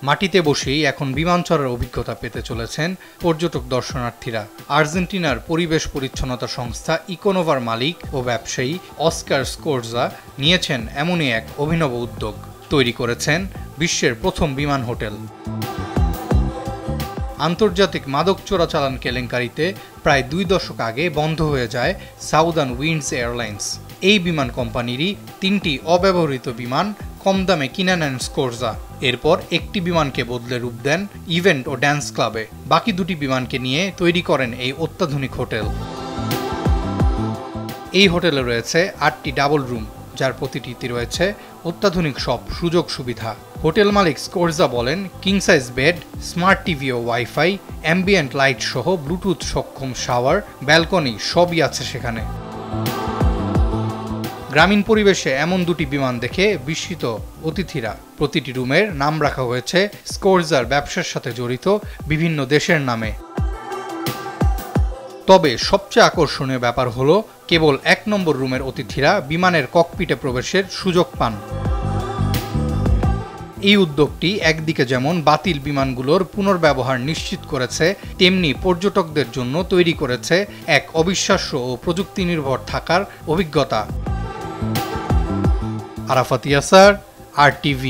মাটিতে বসেই এখন বিমান চড়ার অভিজ্ঞতা পেতে চলেছেন পর্যটক দর্শনার্থীরা। আর্জেন্টিনার পরিবেশ পরিচ্ছন্নতা সংস্থা ইকোনোভার মালিক ও ব্যবসায়ী অস্কার স্কোরজা নিয়েছেন এমনই এক অভিনব উদ্যোগ। তৈরি করেছেন বিশ্বের প্রথম বিমান হোটেল। আন্তর্জাতিক মাদক চোরাচালান কেলেঙ্কারিতে প্রায় 2 দশক আগে বন্ধ হয়ে যায় সাউদার্ন উইন্ডস এয়ারলাইন্স। এই বিমান কোম্পানিরই 3টি অব্যবহৃত বিমান কম দামে কিনে নেন স্কোরজা। এরপর একটি বিমানকে বদলে রূপ দেন ইভেন্ট ও ড্যান্স ক্লাবে। বাকি 2টি বিমানকে নিয়ে তৈরি করেন এই অত্যাধুনিক হোটেল। এই হোটেলে রয়েছে 8টি ডাবল রুম, যার প্রতিটিতে রয়েছে অত্যাধুনিক সব সুযোগ সুবিধা। হোটেল মালিক স্কোরজা বলেন, king size bed, smart TV ও ওয়াইফাই, অ্যাম্বিয়েন্ট লাইট সহ ব্লুটুথ সক্ষম শাওয়ার, ব্যালকনি সবই আছে সেখানে। গ্রামীণ পরিবেশে এমন 2টি বিমান দেখে বিস্মিত অতিথিরা। প্রতিটি রুমের নাম রাখা হয়েছে স্কোরজার ব্যবসার সাথে জড়িত বিভিন্ন দেশের নামে। তবে সবচেয়ে আকর্ষণীয় ব্যাপার হলো, কেবল 1 নম্বর রুমের অতিথিরা বিমানের ককপিটে প্রবেশের সুযোগ পান। এই উদ্যোগটি একদিকে যেমন বাতিল বিমানগুলোর পুনর্ব্যবহার নিশ্চিত করেছে, তেমনি পর্যটকদের জন্য তৈরি করেছে এক অবিশ্বাস্য ও প্রযুক্তি নির্ভর থাকার অভিজ্ঞতা। আরাফাত ইয়াসার, RTV।